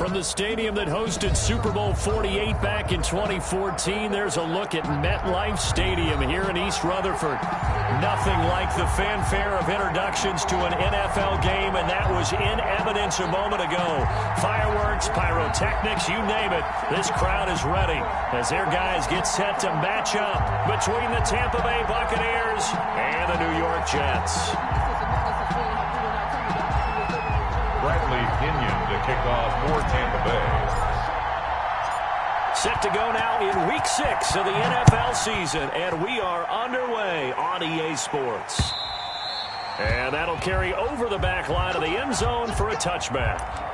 From the stadium that hosted Super Bowl 48 back in 2014, there's a look at MetLife Stadium here in East Rutherford. Nothing like the fanfare of introductions to an NFL game, and that was in evidence a moment ago. Fireworks, pyrotechnics, you name it. This crowd is ready as their guys get set to match up between the Tampa Bay Buccaneers and the New York Jets. Bradley Pinion to kick off for Tampa Bay. Set to go now in Week 6 of the NFL season, and we are underway on EA Sports. And that'll carry over the back line of the end zone for a touchback.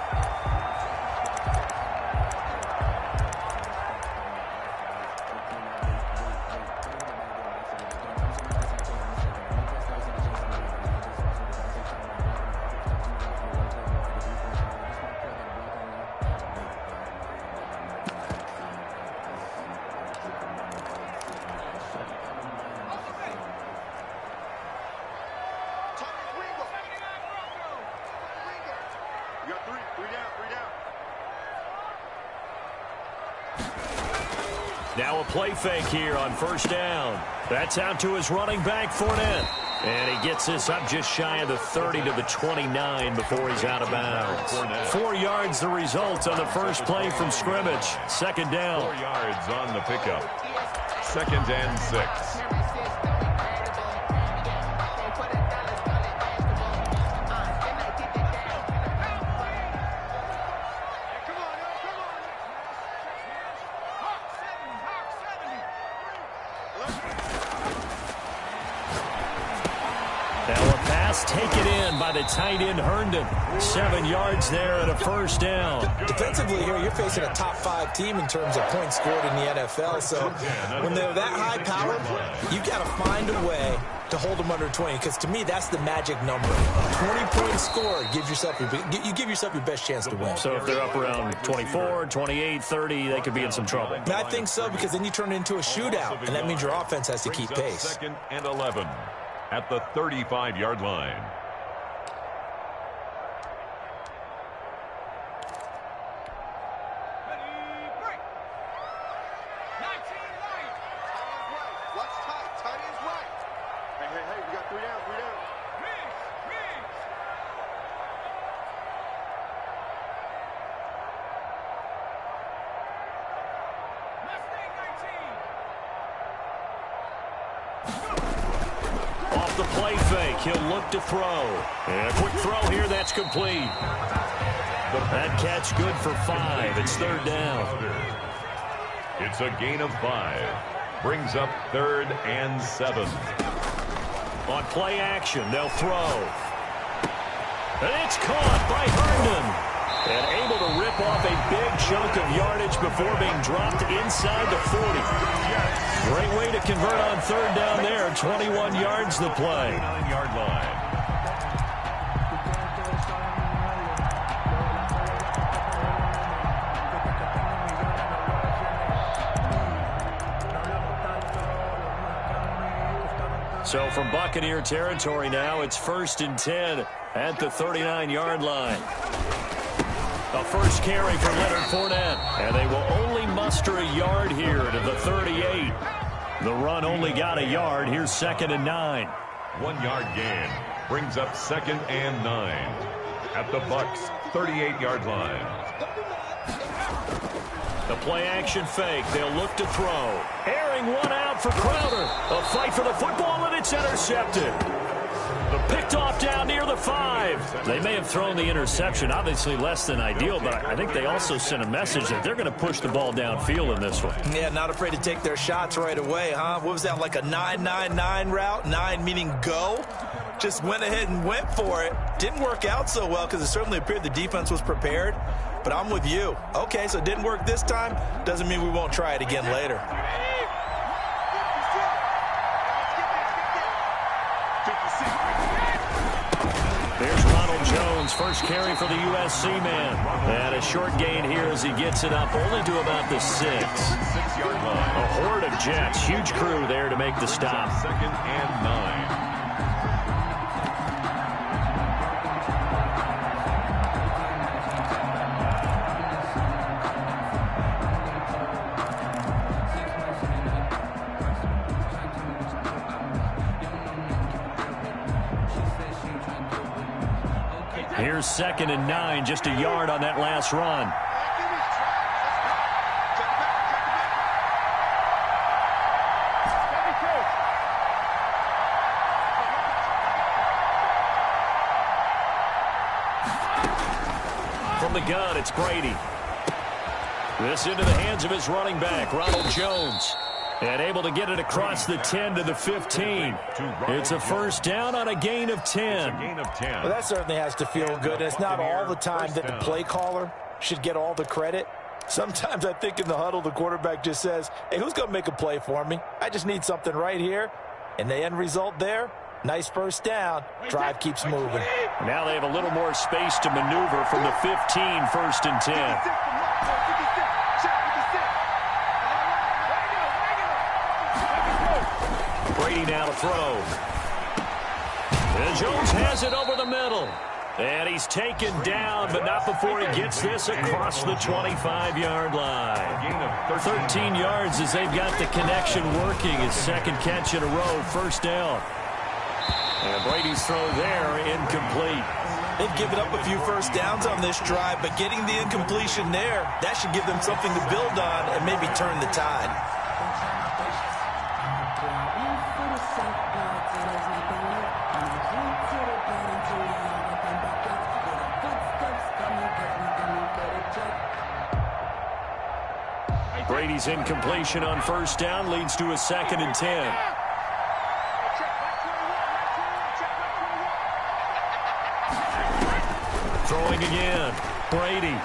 Now a play fake here on first down. That's out to his running back, Fournette. And he gets this up just shy of the 30 to the 29 before he's out of bounds. 4 yards the result on the first play from scrimmage. Second down. 4 yards on the pickup. 2nd and 6. Take it in by the tight end Herndon. 7 yards there and a first down. Defensively here, you're facing a top 5 team in terms of points scored in the NFL. So when they're that high powered, you got to find a way to hold them under 20. Because to me, that's the magic number. 20 points scored gives yourself you give yourself your best chance to win. So if they're up around 24, 28, 30, they could be in some trouble. And I think so, because then you turn it into a shootout, and that means your offense has to keep pace. 2nd and 11 at the 35-yard line. The play fake, he'll look to throw. And a quick throw here, that's complete. That catch good for 5. It's 3rd down. It's a gain of 5. Brings up 3rd and 7. On play action, they'll throw. And it's caught by Herndon. And able to rip off a big chunk of yardage before being dropped inside the 40. Great way to convert on 3rd down there. 21 yards the play. 9-yard line. So from Buccaneer territory now, it's 1st and 10 at the 39-yard line. A first carry for Leonard Fournette. And they will only muster a yard here to the 38. The run only got a yard. Here's 2nd and 9. 1 yard gain. Brings up 2nd and 9. At the Bucs' 38-yard line. The play action fake. They'll look to throw. Airing one out for Crowder. A fight for the football, and it's intercepted. Picked off down near the 5. They may have thrown the interception, obviously less than ideal, but I think they also sent a message that they're going to push the ball downfield in this one. Yeah, not afraid to take their shots right away, huh? What was that, like a 9-9-9 route? 9 meaning go? Just went ahead and went for it. Didn't work out so well because it certainly appeared the defense was prepared. But I'm with you. Okay, so it didn't work this time. Doesn't mean we won't try it again later. There's Ronald Jones, first carry for the USC man. And a short gain here as he gets it up only to about the 6. 6-yard line. A horde of Jets, huge crew there to make the stop. 2nd and 9. here's 2nd and 9, just a yard on that last run. From the gun, it's Brady. This into the hands of his running back, Ronald Jones. And able to get it across the 10 to the 15. It's a first down on a gain of 10. Well, that certainly has to feel good. And it's not all the time that the play caller should get all the credit. Sometimes I think in the huddle, the quarterback just says, hey, who's going to make a play for me? I just need something right here. And the end result there, nice first down. Drive keeps moving. Now they have a little more space to maneuver from the 15, 1st and 10. Brady now to throw. And Jones has it over the middle. And he's taken down, but not before he gets this across the 25-yard line. 13 yards as they've got the connection working. His 2nd catch in a row, first down. And Brady's throw there, incomplete. They've given up a few first downs on this drive, but getting the incompletion there, that should give them something to build on and maybe turn the tide. Brady's incompletion on first down leads to a 2nd and 10. Throwing again, Brady.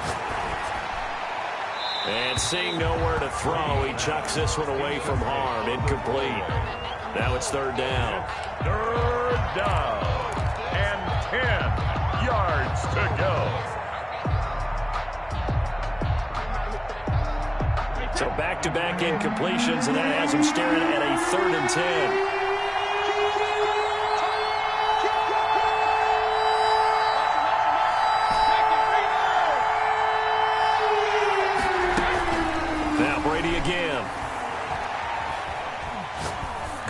And seeing nowhere to throw, he chucks this one away from harm, incomplete. Now it's 3rd down. 3rd down and 10 yards to go. So back-to-back incompletions, and that has him staring at a 3rd and 10. Again.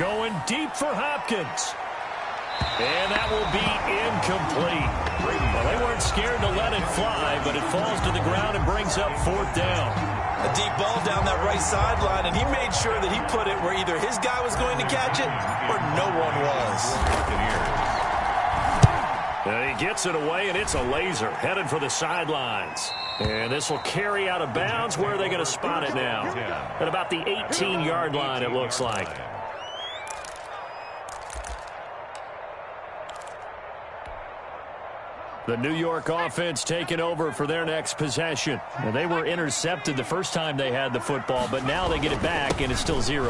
Going deep for Hopkins. And that will be incomplete. Well, they weren't scared to let it fly, but it falls to the ground and brings up 4th down. A deep ball down that right sideline, and he made sure that he put it where either his guy was going to catch it or no one was. And he gets it away, and it's a laser headed for the sidelines. And this will carry out of bounds. Where are they going to spot it now? At about the 18-yard line, it looks like. The New York offense taking over for their next possession. Now, they were intercepted the first time they had the football, but now they get it back, and it's still 0-0.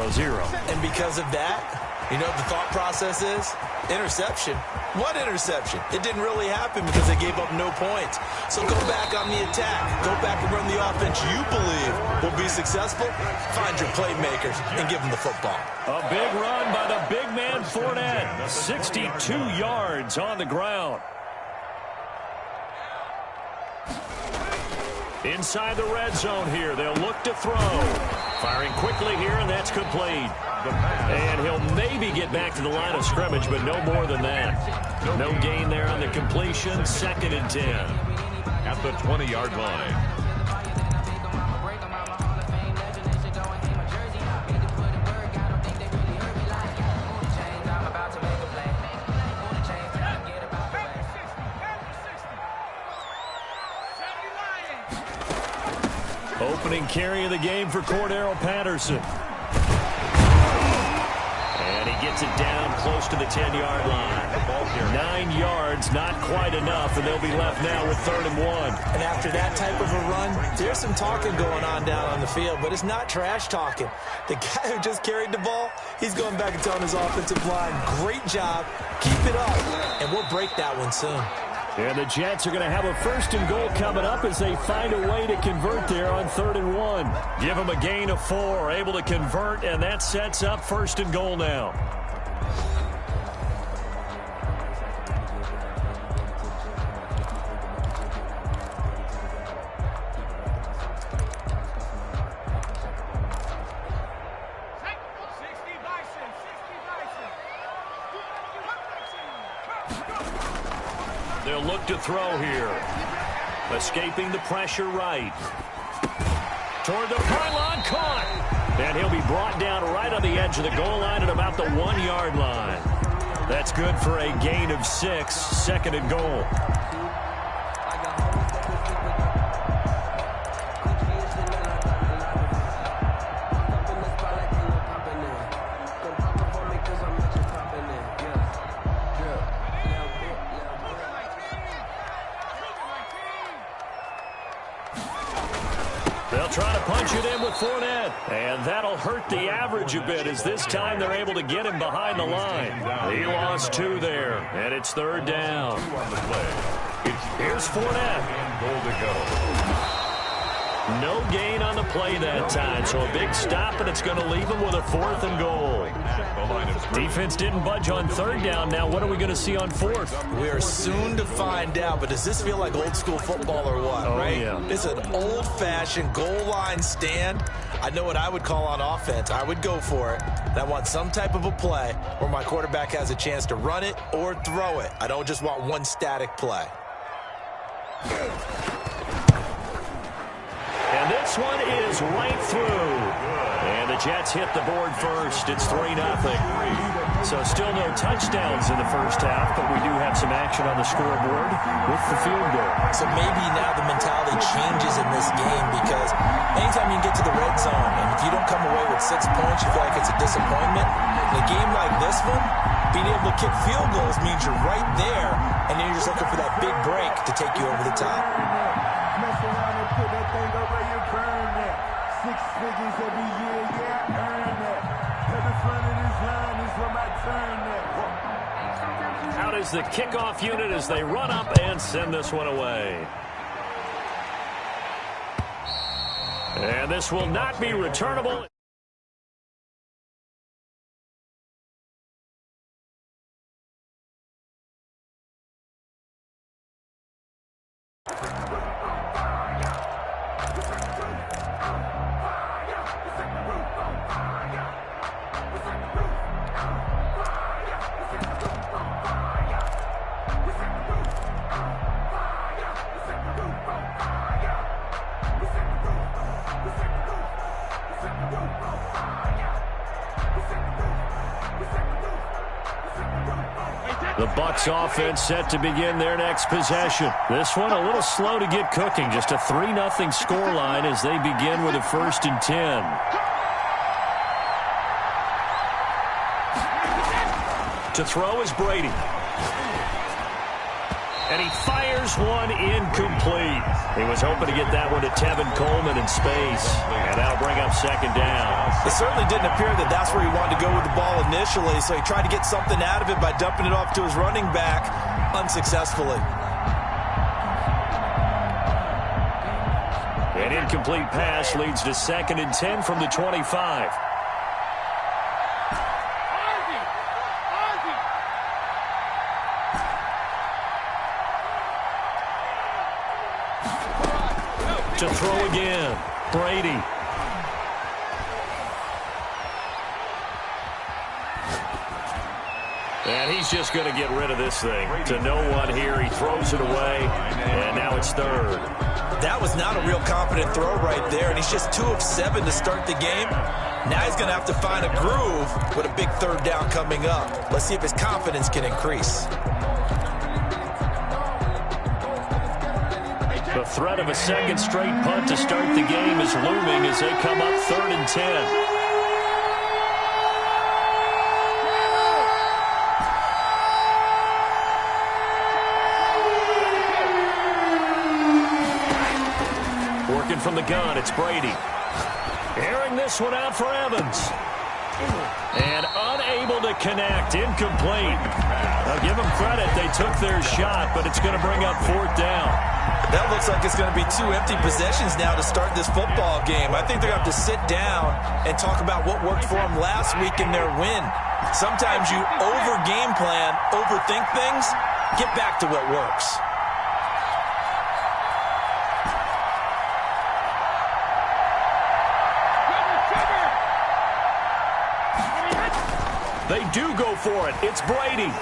And because of that, you know what the thought process is? Interception. What interception? It didn't really happen because they gave up no points. So go back on the attack. Go back and run the offense you believe will be successful. Find your playmakers and give them the football. A big run by the big man Fournette. 62 yards on the ground. Inside the red zone here. They'll look to throw. Firing quickly here, and that's complete. And he'll maybe get back to the line of scrimmage, but no more than that. No gain there on the completion. 2nd and 10. At the 20-yard line. Opening carry of the game for Cordero Patterson. And he gets it down close to the 10-yard line. 9 yards, not quite enough, and they'll be left now with 3rd and 1. And after that type of a run, there's some talking going on down on the field, but it's not trash talking. The guy who just carried the ball, he's going back and telling his offensive line, great job, keep it up, and we'll break that one soon. And the Jets are going to have a 1st and goal coming up as they find a way to convert there on 3rd and 1. Give them a gain of 4, able to convert, and that sets up 1st and goal now. They'll look to throw here. Escaping the pressure right. Toward the pylon, caught. And he'll be brought down right on the edge of the goal line at about the 1-yard line. That's good for a gain of 6, second and goal. They'll try to punch it in with Fournette. And that'll hurt the average a bit as this time they're able to get him behind the line. He lost 2 there, and it's third down. Here's Fournette. Goal to go. No gain on the play that time, so a big stop, and it's going to leave him with a 4th and goal. Defense didn't budge on third down. Now what are we going to see on 4th? We are soon to find out, but does this feel like old school football or what, right? Yeah. It's an old-fashioned goal line stand. I know what I would call on offense. I would go for it. And I want some type of a play where my quarterback has a chance to run it or throw it. I don't just want one static play. And this one is right through. And the Jets hit the board first. It's 3-0. So still no touchdowns in the first half, but we do have some action on the scoreboard with the field goal. So maybe now the mentality changes in this game because anytime you get to the red zone, and if you don't come away with 6 points, you feel like it's a disappointment. In a game like this one, being able to kick field goals means you're right there, and then you're just looking for that big break to take you over the top. Mess around and put that thing over your burn that. 6 figures every year, yeah, earn that. Every front of this line is for my turn that. Out is the kickoff unit as they run up and send this one away. And this will not be returnable. The Bucs offense set to begin their next possession. This one a little slow to get cooking. Just a 3-0 scoreline as they begin with a 1st and 10. To throw is Brady. And he fires one incomplete. He was hoping to get that one to Tevin Coleman in space. And that'll bring up 2nd down. It certainly didn't appear that that's where he wanted to go with the ball initially, so he tried to get something out of it by dumping it off to his running back unsuccessfully. An incomplete pass leads to 2nd and 10 from the 25. To throw again, Brady. And he's just going to get rid of this thing. To no one here, he throws it away, and now it's 3rd. That was not a real confident throw right there, and he's just 2 of 7 to start the game. Now he's going to have to find a groove with a big 3rd down coming up. Let's see if his confidence can increase. The threat of a 2nd straight punt to start the game is looming as they come up 3rd and 10. Working from the gun, it's Brady. Airing this one out for Evans. And unable to connect, incomplete. Now give them credit, they took their shot, but it's going to bring up 4th down. That looks like it's going to be 2 empty possessions now to start this football game. I think they're going to have to sit down and talk about what worked for them last week in their win. Sometimes you over-game plan, overthink things, get back to what works. They do go for it. It's Brady.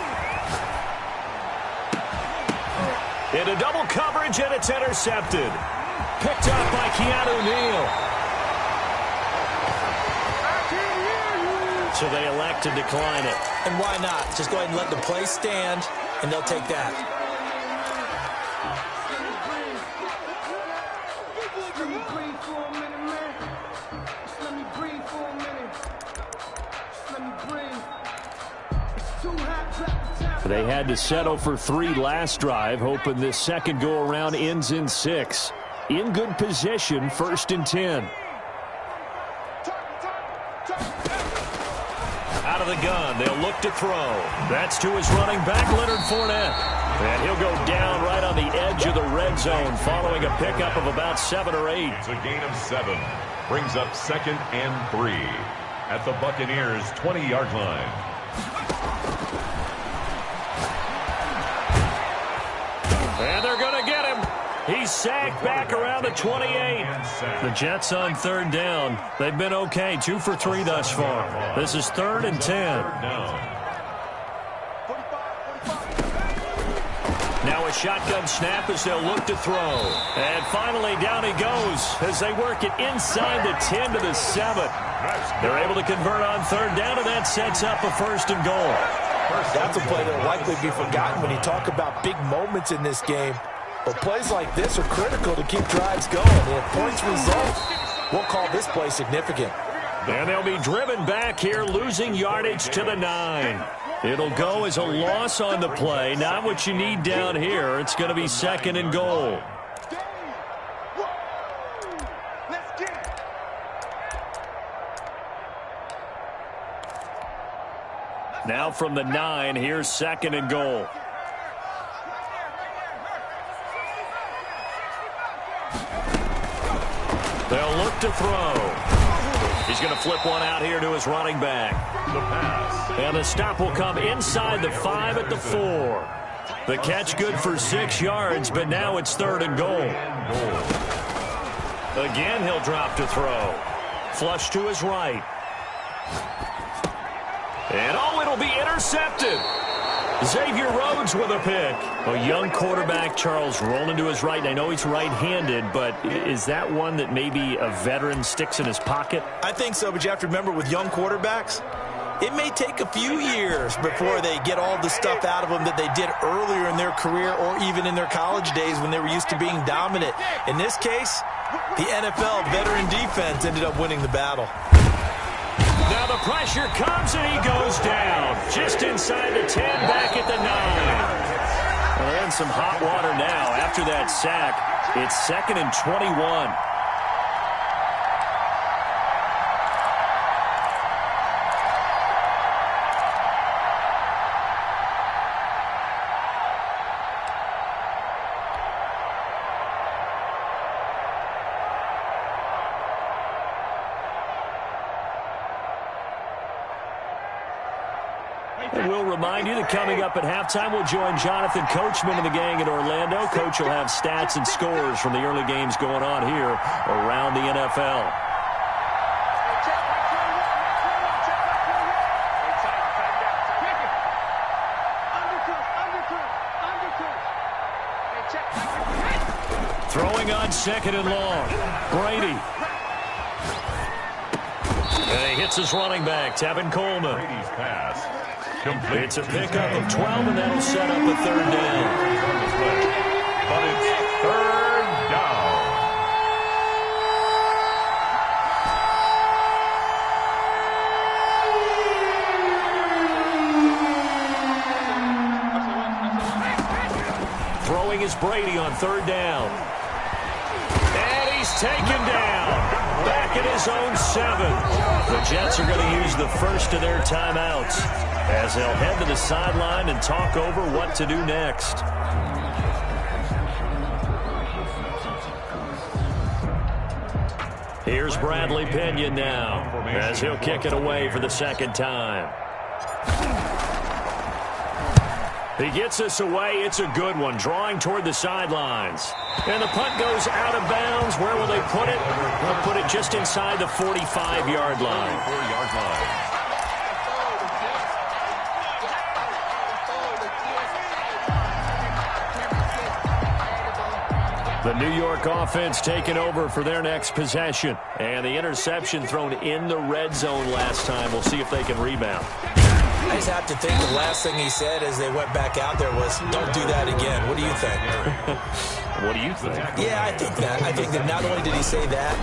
Into double coverage, and it's intercepted. Picked up by Keanu Neal. So they elect to decline it. And why not? Just go ahead and let the play stand, and they'll take that. They had to settle for 3 last drive, hoping this second go-around ends in 6. In good position, 1st and 10. Out of the gun, they'll look to throw. That's to his running back, Leonard Fournette. And he'll go down right on the edge of the red zone following a pickup of about 7 or 8. It's a gain of 7. Brings up 2nd and 3 at the Buccaneers' 20-yard line. And they're going to get him. He's sacked back around the 28. The Jets on 3rd down. They've been okay, 2 for 3 thus far. This is 3rd and 10. Now a shotgun snap as they'll look to throw. And finally down he goes as they work it inside the 10 to the 7. They're able to convert on 3rd down, and that sets up a 1st and goal. That's a play that will likely be forgotten when you talk about big moments in this game. But plays like this are critical to keep drives going. And if points result, we'll call this play significant. And they'll be driven back here, losing yardage to the 9. It'll go as a loss on the play. Not what you need down here. It's going to be 2nd and goal. Now from the 9, here's 2nd and goal. They'll look to throw. He's going to flip one out here to his running back. The pass. And the stop will come inside the 5 at the 4. The catch good for 6 yards, but now it's 3rd and goal. Again, he'll drop to throw. Flush to his right. And it'll be intercepted. Xavier Rhodes with a pick. A young quarterback, Charles, rolling to his right. And I know he's right-handed, but is that one that maybe a veteran sticks in his pocket? I think so, but you have to remember with young quarterbacks, it may take a few years before they get all the stuff out of them that they did earlier in their career or even in their college days when they were used to being dominant. In this case, the NFL veteran defense ended up winning the battle. Now the pressure comes and he goes down. Just inside the 10, back at the 9. Well, they're in some hot water now. After that sack, it's 2nd and 21. And we'll remind you that coming up at halftime, we'll join Jonathan Coachman and the gang in Orlando. Coach will have stats and scores from the early games going on here around the NFL. Throwing on 2nd and long. Brady. And he hits his running back, Tevin Coleman. Brady's pass. Complete. It's a pickup of 12, and that'll set up a 3rd down. But it's 3rd down. Throwing is Brady on 3rd down. And he's taken down. Back at his own 7. The Jets are going to use the first of their timeouts as they'll head to the sideline and talk over what to do next. Here's Bradley Pinion now as he'll kick it away for the 2nd time. He gets us away. It's a good one, drawing toward the sidelines. And the punt goes out of bounds. Where will they put it? They'll put it just inside the 45-yard line. 44-yard line. The New York offense taking over for their next possession. And the interception thrown in the red zone last time. We'll see if they can rebound. I just have to think the last thing he said as they went back out there was, don't do that again. What do you think? What do you think? Yeah, I think that. I think that not only did he say that,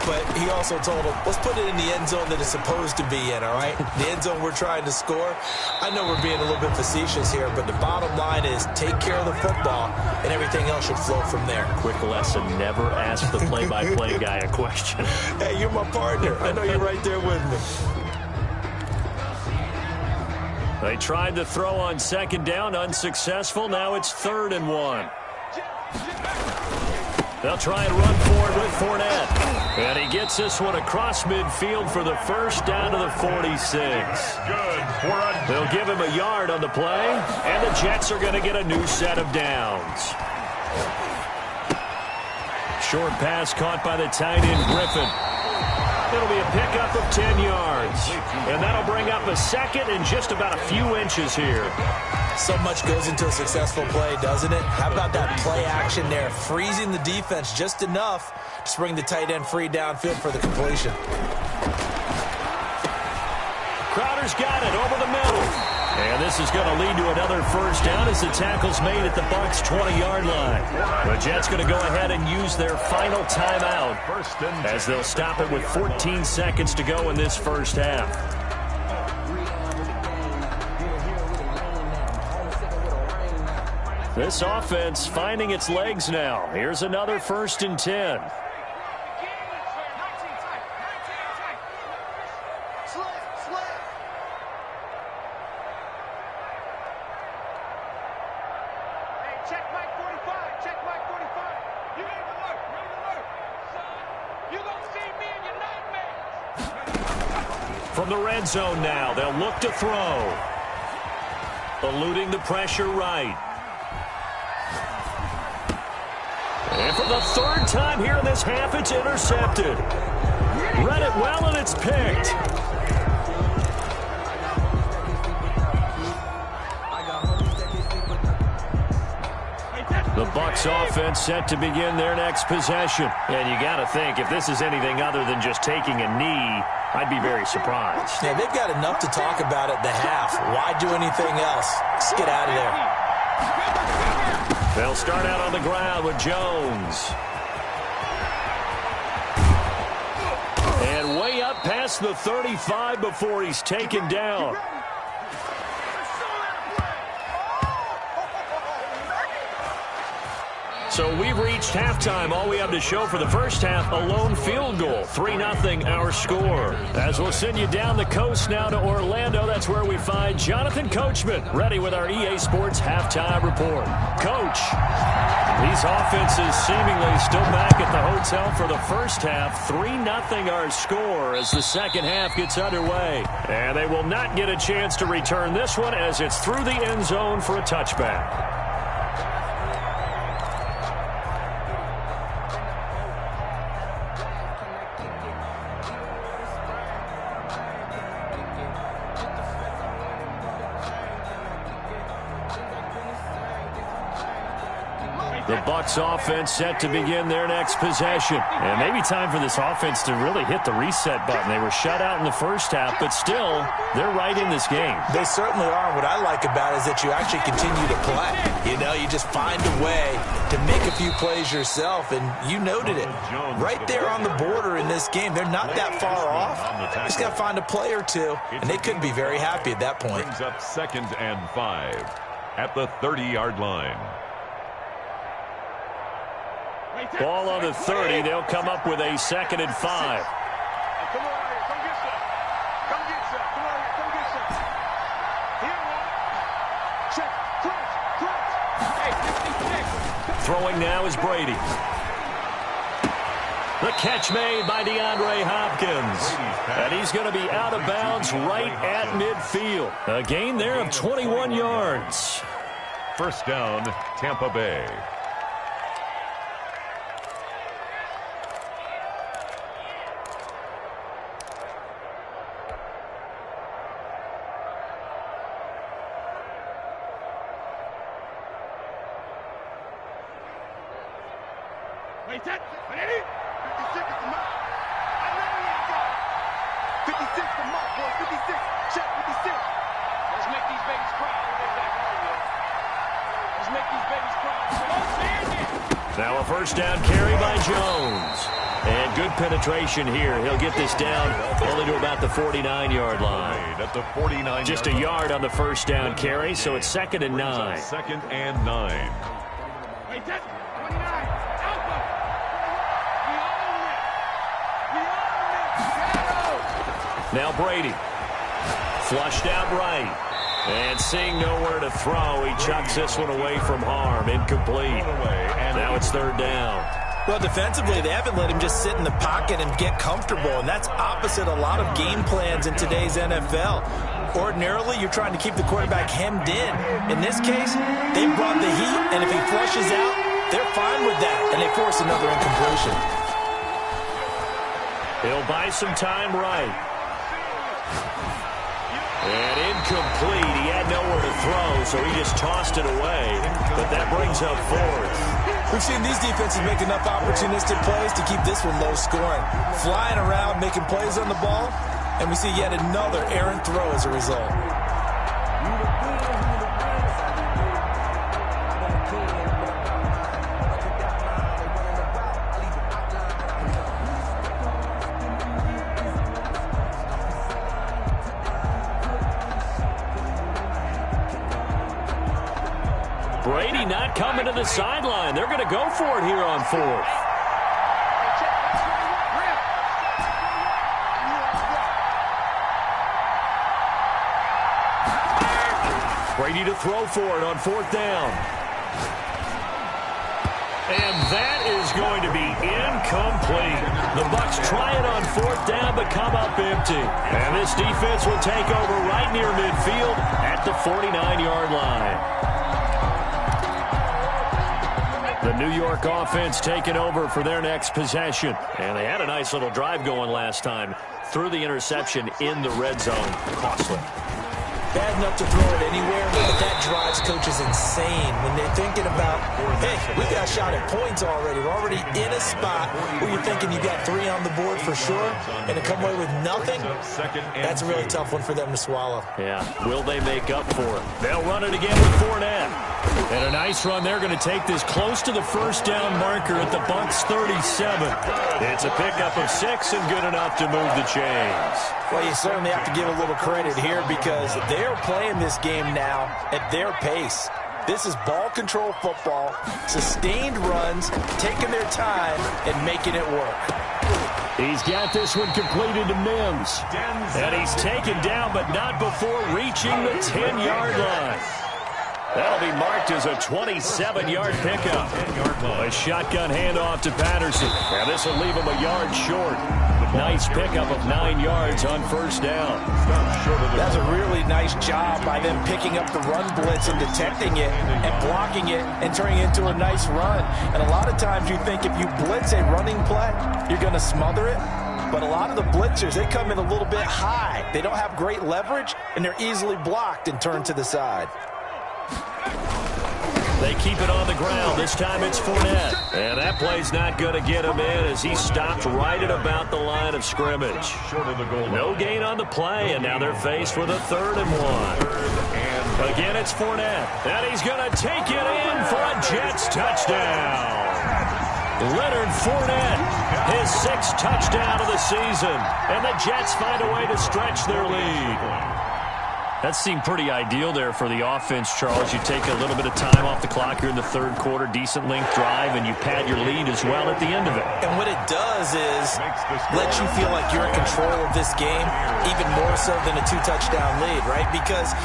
but he also told him, let's put it in the end zone that it's supposed to be in, all right? The end zone we're trying to score. I know we're being a little bit facetious here, but the bottom line is take care of the football, and everything else should flow from there. Quick lesson, never ask the play-by-play guy a question. Hey, you're my partner. I know you're right there with me. They tried to throw on second down, unsuccessful. Now it's 3rd and 1. They'll try and run for it with Fournette. And he gets this one across midfield for the first down to the 46. They'll give him a yard on the play, and the Jets are going to get a new set of downs. Short pass caught by the tight end, Griffin. It'll be a pickup of 10 yards. And that'll bring up a second and just about a few inches here. So much goes into a successful play, doesn't it? How about that play action there? Freezing the defense just enough to bring the tight end free downfield for the completion. Crowder's got it over the middle. And this is going to lead to another first down as the tackle's made at the Bucs' 20-yard line. The Jets going to go ahead and use their final timeout as they'll stop it with 14 seconds to go in this first half. This offense finding its legs now. Here's another 1st and 10. From the red zone now, they'll look to throw. Eluding the pressure right. And for the 3rd time here in this half, it's intercepted. Read it well, and it's picked. The Bucs offense set to begin their next possession. And you got to think, if this is anything other than just taking a knee, I'd be very surprised. Yeah, they've got enough to talk about at the half. Why do anything else? Let's get out of there. They'll start out on the ground with Jones. And way up past the 35 before he's taken down. So we've reached halftime. All we have to show for the first half, a lone field goal. 3-0 our score. As we'll send you down the coast now to Orlando, that's where we find Jonathan Coachman, ready with our EA Sports halftime report. Coach, these offenses seemingly still back at the hotel for the first half. 3-0 our score as the second half gets underway. And they will not get a chance to return this one as it's through the end zone for a touchback. The Bucs offense set to begin their next possession. And maybe time for this offense to really hit the reset button. They were shut out in the first half, but still, they're right in this game. They certainly are. What I like about it is that you actually continue to play. You know, you just find a way to make a few plays yourself, and you noted it. Right there on the border in this game, they're not that far off. Just got to find a play or two, and they could be very happy at that point. Brings up 2nd and 5 at the 30-yard line. Ball on the 30. They'll come up with a 2nd and 5. Come on here. Come get some. Come get some. Come on here. Come get some. Here one. Check. Crunch. Throwing now is Brady. The catch made by DeAndre Hopkins. And he's going to be out of bounds right at midfield. A gain there of 21 yards. First down, Tampa Bay. Wait, set. 56 is the mark. I know he ain't got it. 56 the mark, boy. 56. Check 56. Let's make these babies cry when they back home, yo. Let's make these babies cry. Now a first down carry by Jones. And good penetration here. He'll get this down only to about the 49-yard line. At the 49. Just a yard on the first down carry, so it's 2nd and 9. 2nd and 9. Wait, set. 29. Alpha. We own it. We own it. Now Brady. Flushed out right. And seeing nowhere to throw, he chucks this one away from harm. Incomplete. Now it's 3rd down. Well, defensively, they haven't let him just sit in the pocket and get comfortable, and that's opposite a lot of game plans in today's NFL. Ordinarily, you're trying to keep the quarterback hemmed in. In this case, they brought the heat, and if he flushes out, they're fine with that, and they force another incompletion. He'll buy some time right. And incomplete. He had nowhere to throw, so he just tossed it away. But that brings up 4th. We've seen these defenses make enough opportunistic plays to keep this one low scoring. Flying around, making plays on the ball, and we see yet another errant throw as a result. Brady not coming to the sideline. They're going to go for it here on 4th. Brady to throw for it on 4th down. And that is going to be incomplete. The Bucs try it on 4th down, but come up empty. And this defense will take over right near midfield at the 49-yard line. The New York offense taking over for their next possession. And they had a nice little drive going last time. Threw the interception in the red zone. Costly. Bad enough to throw it anywhere, but that drives coaches insane when they're thinking about, hey, we got a shot at points already. We're already in a spot where you're thinking you got 3 on the board for sure, and to come away with nothing, that's a really tough one for them to swallow. Yeah, will they make up for it? They'll run it again with Fournette. And a nice run. They're going to take this close to the first down marker at the Bucs 37. It's a pickup of 6 and good enough to move the chains. Well, you certainly have to give a little credit here because they're playing this game now at their pace. This is ball control football, sustained runs, taking their time, and making it work. He's got this one completed to Mims. And he's taken down, but not before reaching the 10-yard line. That'll be marked as a 27-yard pickup. A shotgun handoff to Patterson. Now this will leave him a yard short. Nice pickup of 9 yards on first down. That's a really nice job by them picking up the run blitz and detecting it and blocking it and turning it into a nice run. And a lot of times you think if you blitz a running play, you're going to smother it. But a lot of the blitzers, they come in a little bit high. They don't have great leverage, and they're easily blocked and turned to the side. They keep it on the ground. This time it's Fournette. And that play's not going to get him in as he stopped right at about the line of scrimmage. No gain on the play, and now they're faced with a 3rd and 1. Again, it's Fournette. And he's going to take it in for a Jets touchdown. Leonard Fournette, his 6th touchdown of the season. And the Jets find a way to stretch their lead. That seemed pretty ideal there for the offense, Charles. You take a little bit of time off the clock here in the 3rd quarter, decent length drive, and you pad your lead as well at the end of it. And what it does is let you feel like you're in control of this game, even more so than a 2-touchdown lead, right? Because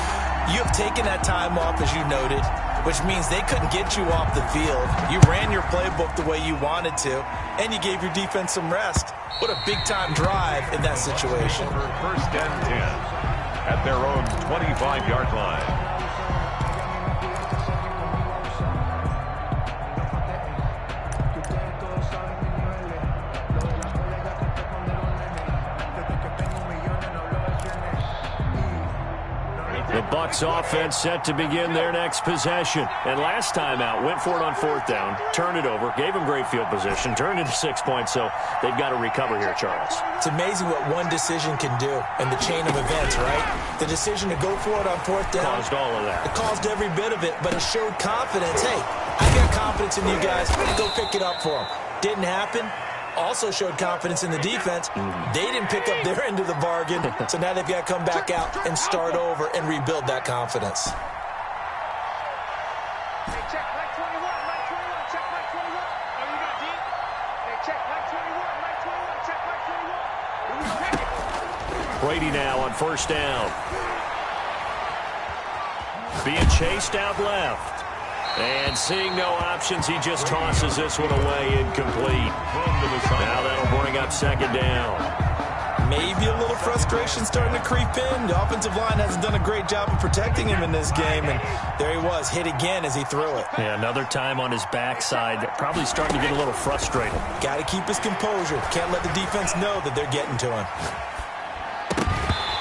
you have taken that time off, as you noted, which means they couldn't get you off the field. You ran your playbook the way you wanted to, and you gave your defense some rest. What a big-time drive in that situation. First and 10. At their own 25-yard line. The Bucs offense set to begin their next possession. And last time out, went for it on 4th down, turned it over, gave them great field position, turned into 6 points, so they've got to recover here, Charles. It's amazing what one decision can do in the chain of events, right? The decision to go for it on 4th down. Caused all of that. It caused every bit of it, but it showed confidence. Hey, I got confidence in you guys. Go pick it up for them. Didn't happen. Also showed confidence in the defense. They didn't pick up their end of the bargain, so now they've got to come back out and start over and rebuild that confidence. Hey, check, Mike 21, Mike 21, check, Mike 21. Oh, you got deep? Hey, check, Mike 21, Mike 21, check, Mike 21. Here we go. Brady now on 1st down. Being chased out left. And seeing no options, he just tosses this one away incomplete. Now that'll bring up 2nd down. Maybe a little frustration starting to creep in. The offensive line hasn't done a great job of protecting him in this game, and there he was, hit again as he threw it. Yeah, another time on his backside, probably starting to get a little frustrated. Got to keep his composure. Can't let the defense know that they're getting to him.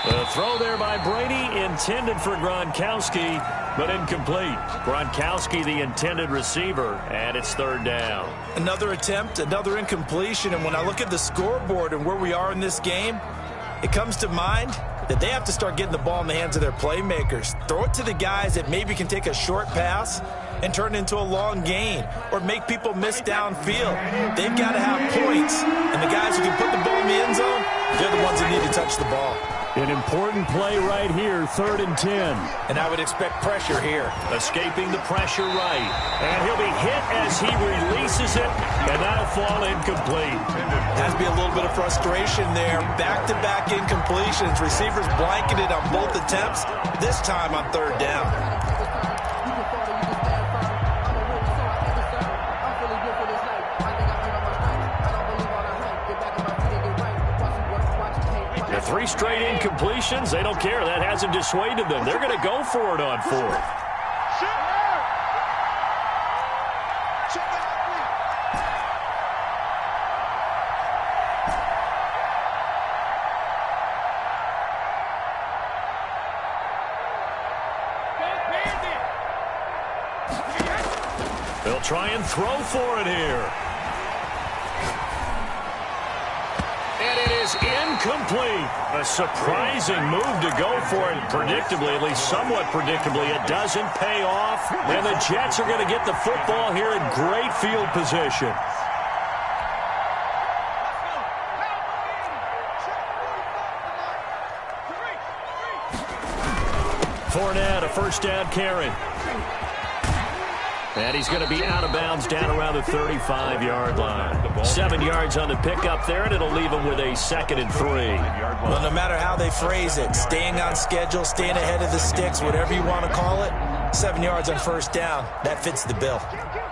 The throw there by Brady, intended for Gronkowski, but incomplete. Gronkowski, the intended receiver, and it's 3rd down. Another attempt, another incompletion, and when I look at the scoreboard and where we are in this game, it comes to mind that they have to start getting the ball in the hands of their playmakers. Throw it to the guys that maybe can take a short pass and turn it into a long gain or make people miss downfield. They've got to have points, and the guys who can put the ball in the end zone, they're the ones that need to touch the ball. An important play right here, 3rd and 10. And I would expect pressure here. Escaping the pressure right. And he'll be hit as he releases it, and that'll fall incomplete. Has to be a little bit of frustration there. Back-to-back incompletions. Receivers blanketed on both attempts, this time on 3rd down. The 3 straight incompletions, they don't care. That hasn't dissuaded them. They're going to go for it on 4th. They'll try and throw for it here. And it is incomplete. A surprising move to go for it. Predictably, at least somewhat predictably, it doesn't pay off. And the Jets are going to get the football here in great field position. Fournette, a 1st down carry. And he's going to be out of bounds down around the 35-yard line. 7 yards on the pickup there, and it'll leave him with a 2nd and 3. Well, no matter how they phrase it, staying on schedule, staying ahead of the sticks, whatever you want to call it, 7 yards on 1st down, that fits the bill.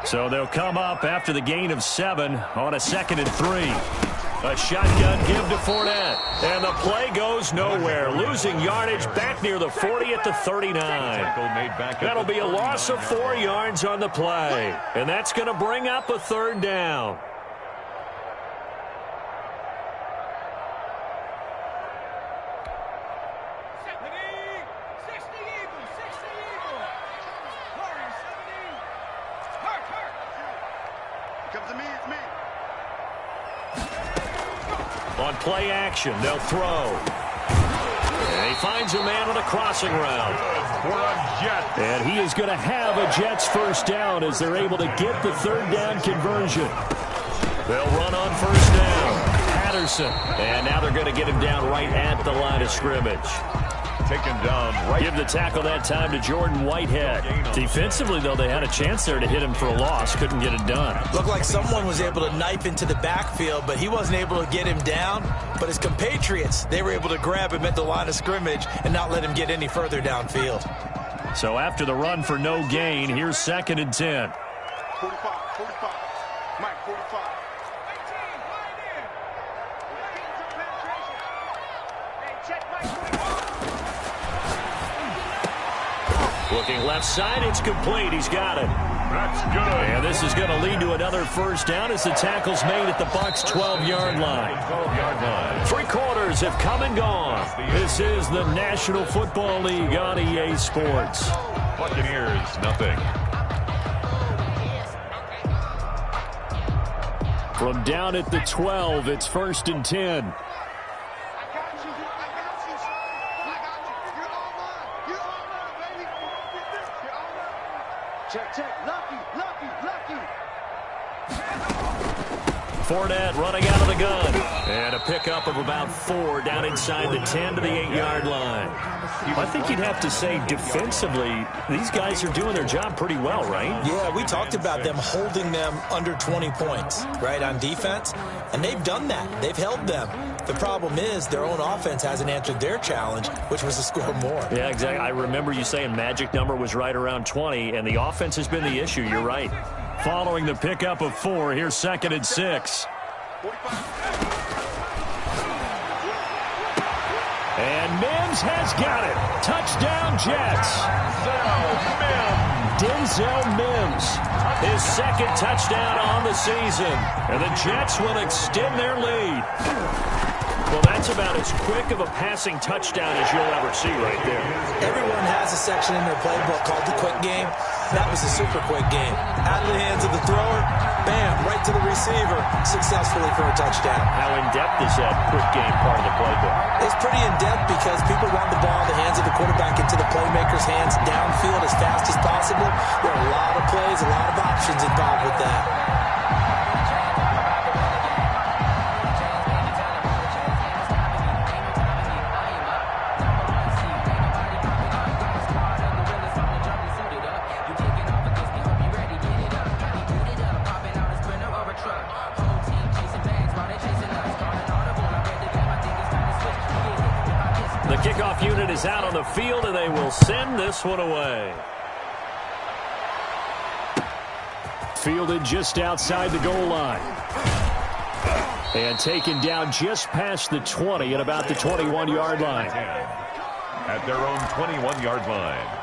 So they'll come up after the gain of 7 on a 2nd and 3. A shotgun give to Fournette. And the play goes nowhere. Losing yardage back near the 40 at the 39. That'll be a loss of 4 yards on the play. And that's going to bring up a 3rd down. On play action, they'll throw. And he finds a man on a crossing route. And he is going to have a Jets 1st down as they're able to get the 3rd down conversion. They'll run on 1st down. Patterson. And now they're going to get him down right at the line of scrimmage. Taken down right. Give the tackle that time to Jordan Whitehead. Defensively, though, they had a chance there to hit him for a loss. Couldn't get it done. Looked like someone was able to knife into the backfield, but he wasn't able to get him down. But his compatriots, they were able to grab him at the line of scrimmage and not let him get any further downfield. So after the run for no gain, here's 2nd and 10. 45, 45. Mike, 45. Looking left side, it's complete. He's got it. That's good. And this is going to lead to another first down as the tackle's made at the Bucs' 12-yard line. 12-yard line. 3 quarters have come and gone. This is the National Football League on EA Sports. Buccaneers, nothing. From down at the 12, it's 1st and 10. Check. Lucky. Fournette running out of the gun. And a pickup of about 4 down inside the 10 to the 8-yard line. I think you'd have to say defensively, these guys are doing their job pretty well, right? Yeah, we talked about them holding them under 20 points, right, on defense. And they've done that. They've held them. The problem is their own offense hasn't answered their challenge, which was to score more. Yeah, exactly. I remember you saying magic number was right around 20, and the offense has been the issue. You're right. Following the pickup of 4, here's 2nd and 6. And Mims has got it. Touchdown, Jets. Denzel Mims, his 2nd touchdown on the season. And the Jets will extend their lead. Well, that's about as quick of a passing touchdown as you'll ever see right there. Everyone has a section in their playbook called the quick game. That was a super quick game. Out of the hands of the thrower, bam, right to the receiver, successfully for a touchdown. How in-depth is that quick game part of the playbook? It's pretty in-depth because people want the ball in the hands of the quarterback into the playmaker's hands downfield as fast as possible. There are a lot of plays, a lot of options involved with that. The kickoff unit is out on the field, and they will send this one away. Fielded just outside the goal line. And taken down just past the 20 at about the 21-yard line. At their own 21-yard line.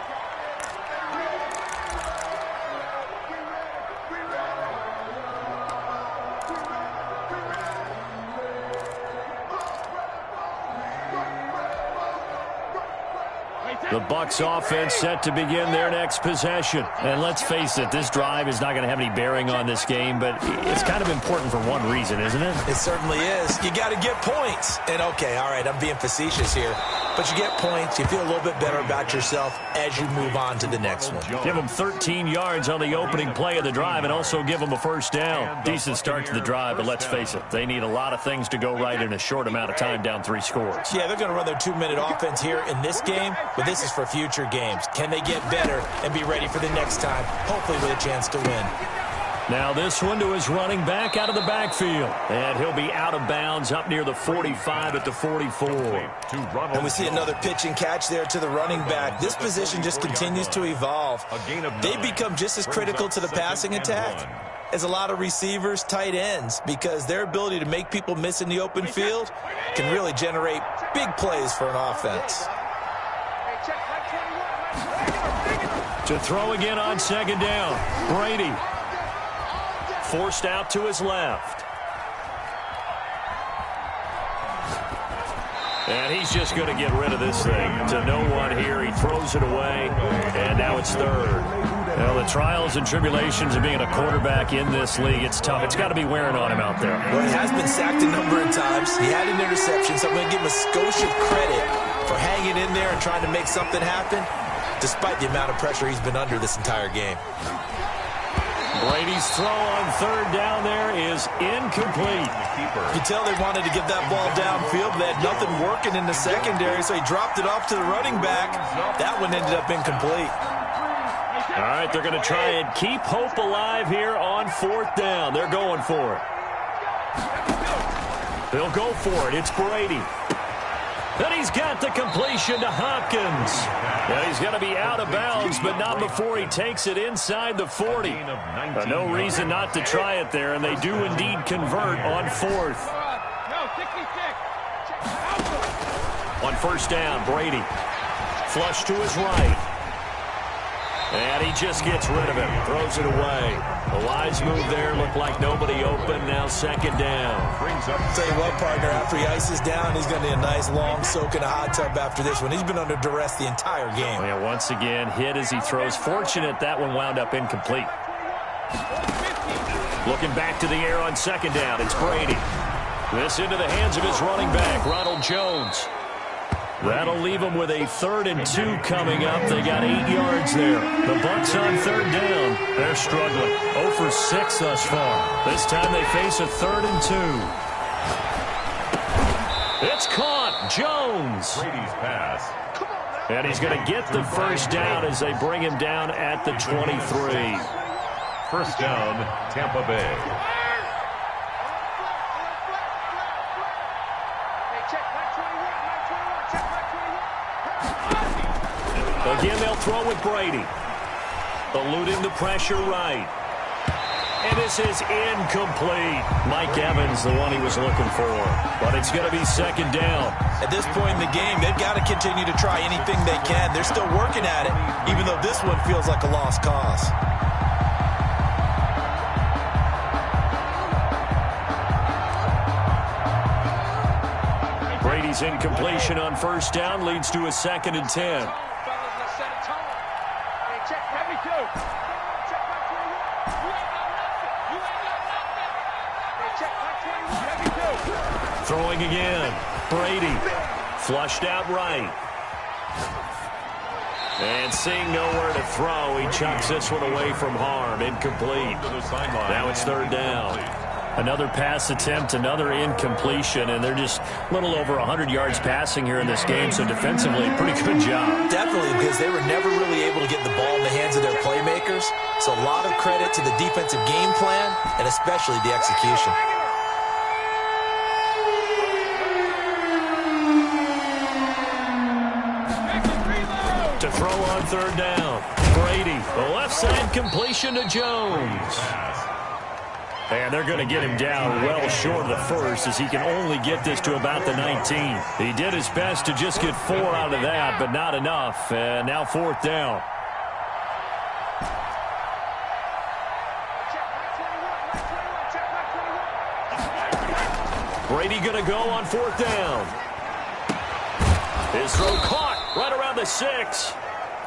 The Bucs offense set to begin their next possession. And let's face it, this drive is not going to have any bearing on this game, but it's kind of important for one reason, isn't it? It certainly is. You got to get points. And okay, all right, I'm being facetious here. But you get points, you feel a little bit better about yourself as you move on to the next one. Give them 13 yards on the opening play of the drive and also give them a first down. Decent start to the drive, but let's face it, they need a lot of things to go right in a short amount of time down 3 scores. Yeah, they're going to run their 2-minute offense here in this game, but this is for future games. Can they get better and be ready for the next time, hopefully with a chance to win? Now this one to his running back out of the backfield. And he'll be out of bounds up near the 45 at the 44. And we see another pitch and catch there to the running back. This position just continues to evolve. They become just as critical to the passing attack as a lot of receivers, tight ends, because their ability to make people miss in the open field can really generate big plays for an offense. To throw again on 2nd down. Brady. Forced out to his left. And he's just going to get rid of this thing to no one here. He throws it away, and now it's 3rd. Well, the trials and tribulations of being a quarterback in this league, it's tough. It's got to be wearing on him out there. Well, he has been sacked a number of times. He had an interception, so I'm going to give him a skosh of credit for hanging in there and trying to make something happen, despite the amount of pressure he's been under this entire game. Brady's throw on 3rd down there is incomplete. You can tell they wanted to get that ball downfield, but they had nothing working in the secondary, so he dropped it off to the running back. That one ended up incomplete. All right, they're going to try and keep hope alive here on 4th down. They're going for it. They'll go for it. It's Brady. And he's got the completion to Hopkins. And he's going to be out of bounds, but not before he takes it inside the 40. No reason not to try it there, and they do indeed convert on 4th. On 1st down, Brady. Flush to his right. And he just gets rid of it, throws it away. A wise move there, looked like nobody open, now second down. Tell you what, partner, after he ices down, he's going to need a nice long soak in a hot tub after this one. He's been under duress the entire game. Yeah, once again, hit as he throws. Fortunate that one wound up incomplete. Looking back to the air on second down, it's Brady. This into the hands of his running back, Ronald Jones. That'll leave them with a 3rd and 2 coming up. They got 8 yards there. The Bucs on 3rd down. They're struggling. 0 for 6 thus far. This time they face a 3rd and 2. It's caught. Jones. Brady's pass. And he's going to get the first down as they bring him down at the 23. First down, Tampa Bay. Again, they'll throw with Brady. Eluding the pressure right. And this is incomplete. Mike Evans, the one he was looking for. But it's going to be second down. At this point in the game, they've got to continue to try anything they can. They're still working at it, even though this one feels like a lost cause. Brady's incompletion on first down leads to a 2nd and 10. Throwing again. Brady flushed out right. And seeing nowhere to throw, he chucks this one away from harm. Incomplete. Now it's 3rd down. Another pass attempt, another incompletion, and they're just a little over 100 yards passing here in this game, so defensively, pretty good job. Definitely, because they were never really able to get the ball in the hands of their playmakers. So a lot of credit to the defensive game plan, and especially the execution. To throw on 3rd down. Brady, the left side completion to Jones. And they're going to get him down well short of the first, as he can only get this to about the 19. He did his best to just get 4 out of that, but not enough. And now 4th down. Brady going to go on 4th down. His throw caught right around the 6.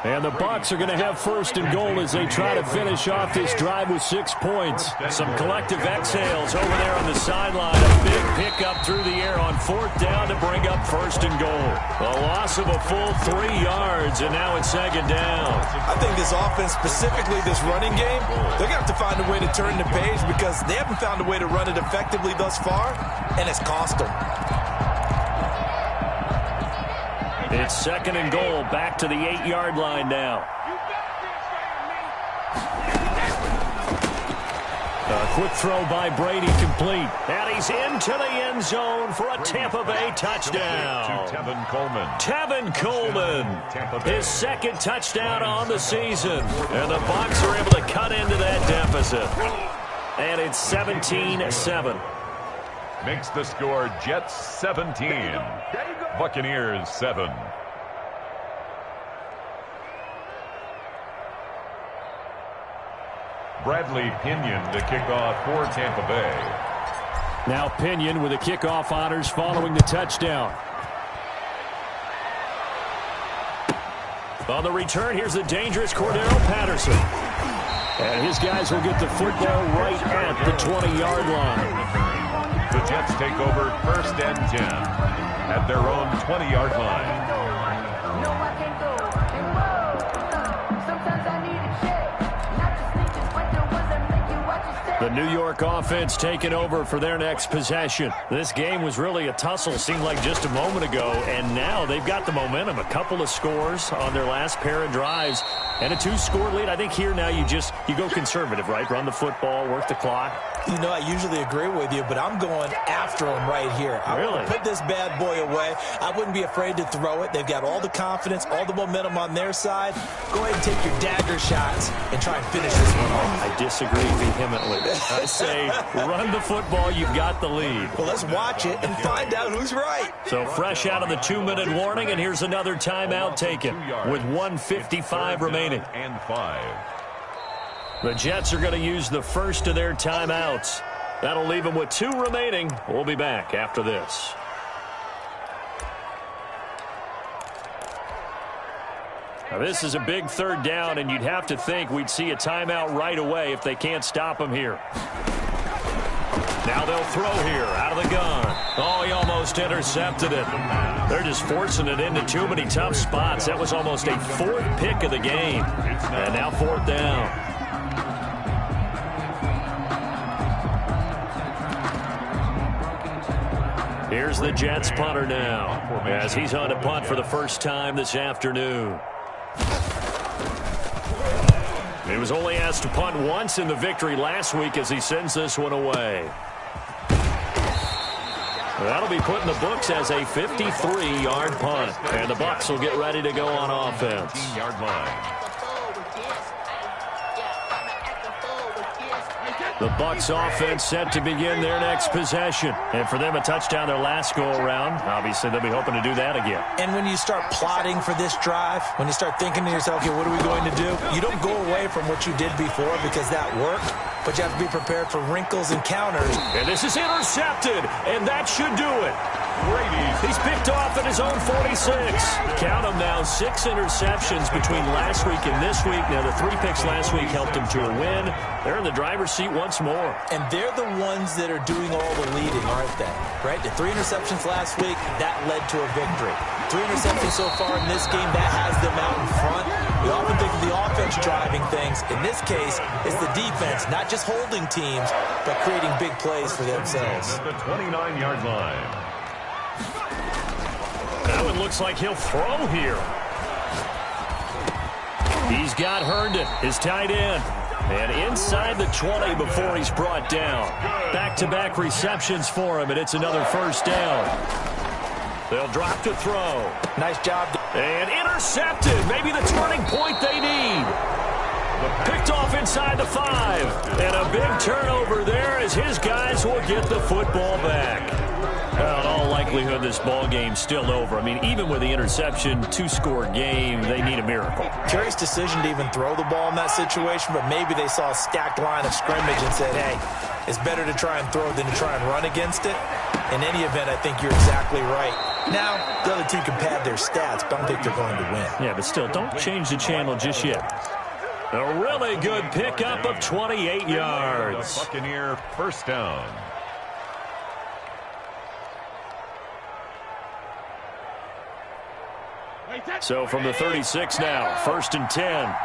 And the Bucs are going to have 1st and goal as they try to finish off this drive with 6 points. Some collective exhales over there on the sideline. A big pickup through the air on 4th down to bring up 1st and goal. A loss of a full 3 yards, and now it's 2nd down. I think this offense, specifically this running game, they're going to have to find a way to turn the page because they haven't found a way to run it effectively thus far, and it's cost them. It's 2nd and goal, back to the 8-yard line now. A quick throw by Brady, complete. And he's into the end zone for a Tampa Bay touchdown. To Tevin Coleman. Tevin Coleman, his 2nd touchdown on the season. And the Bucs are able to cut into that deficit. And it's 17-7. Makes the score Jets 17. Buccaneers 7. Bradley Pinion to kick off for Tampa Bay. Now Pinion with the kickoff honors following the touchdown. On the return, here's the dangerous Cordero Patterson. And his guys will get the football right at the 20-yard line. The Jets take over 1st and 10 at their own 20-yard line. The New York offense taking over for their next possession. This game was really a tussle, seemed like just a moment ago, and now they've got the momentum. A couple of scores on their last pair of drives and a 2-score lead. I think here now you go conservative, right? Run the football, work the clock. You know, I usually agree with you, but I'm going after him right here. I want to put this bad boy away. I wouldn't be afraid to throw it. They've got all the confidence, all the momentum on their side. Go ahead and take your dagger shots and try and finish this one off. I disagree vehemently. I say run the football. You've got the lead. Well, let's watch it and find out who's right. So fresh out of the 2-minute warning, and here's another timeout taken with 1:55 remaining. And 5. The Jets are going to use the first of their timeouts. That'll leave them with 2 remaining. We'll be back after this. Now, this is a big 3rd down, and you'd have to think we'd see a timeout right away if they can't stop him here. Now they'll throw here out of the gun. Oh, he almost intercepted it. They're just forcing it into too many tough spots. That was almost a 4th pick of the game. And now 4th down. Here's the Jets punter now as he's on to punt for the first time this afternoon. He was only asked to punt once in the victory last week as he sends this one away. That'll be put in the books as a 53-yard punt. And the Bucs will get ready to go on offense. 15-yard line. The Bucs offense set to begin their next possession. And for them, a touchdown their last go-around. Obviously, they'll be hoping to do that again. And when you start plotting for this drive, when you start thinking to yourself, okay, what are we going to do? You don't go away from what you did before because that worked, but you have to be prepared for wrinkles and counters. And this is intercepted, and that should do it. He's picked off at his own 46. Count them now, 6 interceptions between last week and this week. Now, the 3 picks last week helped him to a win. They're in the driver's seat once more. And they're the ones that are doing all the leading, aren't they? Right? The 3 interceptions last week, that led to a victory. 3 interceptions so far in this game, that has them out in front. We often think of the offense driving things. In this case, it's the defense, not just holding teams, but creating big plays for themselves. At the 29-yard line. Now it looks like he'll throw here. He's got Herndon, his tight end. And inside the 20 before he's brought down. Back-to-back receptions for him, and it's another first down. They'll drop to throw. Nice job. And intercepted. Maybe the turning point they need. Picked off inside the 5. And a big turnover there as his guys will get the football back. Well, in all likelihood, this ball game's still over. I mean, even with the interception, 2-score game, they need a miracle. Curious decision to even throw the ball in that situation, but maybe they saw a stacked line of scrimmage and said, hey, it's better to try and throw than to try and run against it. In any event, I think you're exactly right. Now, the other team can pad their stats, but I don't think they're going to win. Yeah, but still, don't change the channel just yet. A really good pickup of 28 yards. The Buccaneer first down. So from the 36 now, 1st and 10.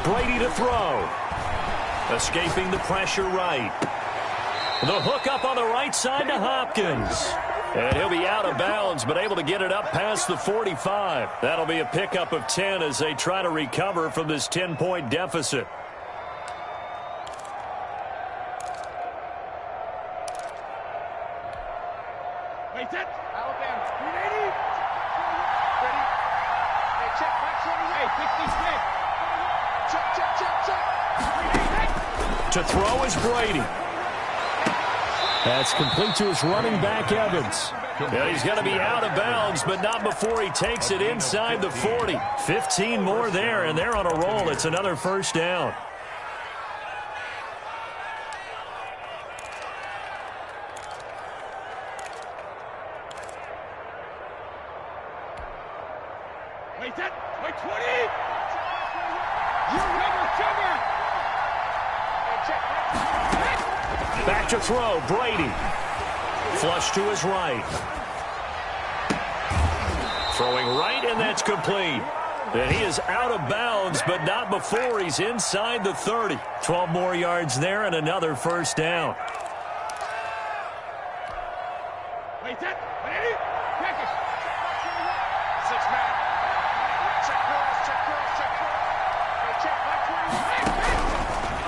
Brady to throw. Escaping the pressure right. The hook up on the right side to Hopkins. And he'll be out of bounds, but able to get it up past the 45. That'll be a pickup of 10 as they try to recover from this 10-point deficit. To throw is Brady. That's complete to his running back, Evans. And he's going to be out of bounds, but not before he takes it inside the 40. 15 more there, and they're on a roll. It's another first down. Wait, 20! You Back to throw, Brady. Flush to his right. Throwing right, and that's complete. And he is out of bounds, but not before he's inside the 30. 12 more yards there and another first down. Wait, ready? Package. 6-man. Check cross.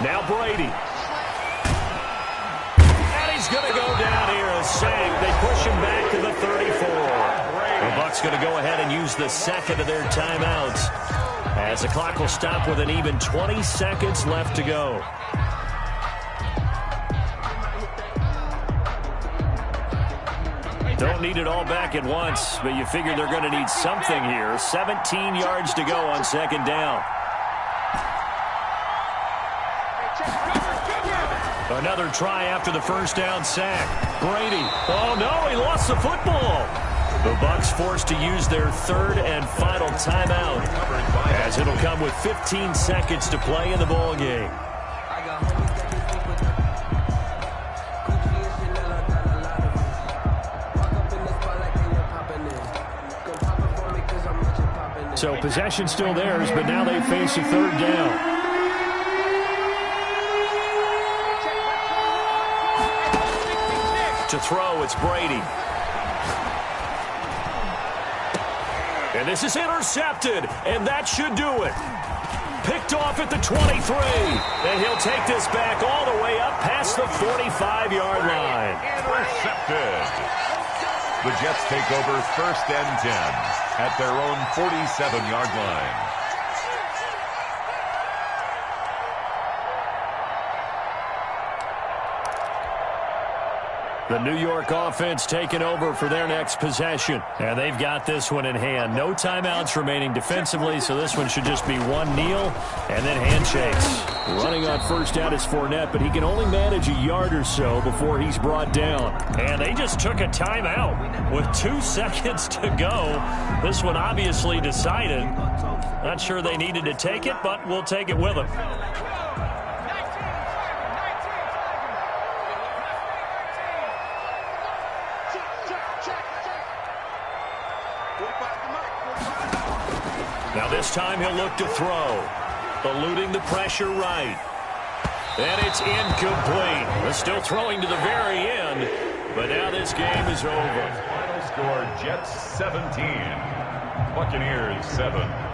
Now Brady. And he's going to go down here a sack. They push him back to the 34. The Bucs Bucs going to go ahead and use the second of their timeouts, as the clock will stop with an even 20 seconds left to go. Don't need it all back at once, but you figure they're going to need something here. 17 yards to go on second down. Another try after the first down sack. Brady. Oh, no, he lost the football. The Bucs forced to use their third and final timeout, as it'll come with 15 seconds to play in the ball game. So possession still theirs, but now they face a third down. To throw, it's Brady. And this is intercepted, and that should do it. Picked off at the 23, and he'll take this back all the way up past the 45-yard line. Intercepted. The Jets take over first and 10 at their own 47-yard line. The New York offense taking over for their next possession. And they've got this one in hand. No timeouts remaining defensively, so this one should just be one kneel and then handshakes. Running on first down is Fournette, but he can only manage a yard or so before he's brought down. And they just took a timeout with 2 seconds to go. This one obviously decided. Not sure they needed to take it, but we'll take it with them. Now this time he'll look to throw. Eluding the pressure right. And it's incomplete. They're still throwing to the very end. But now this game is over. Final score, Jets 17. Buccaneers 7.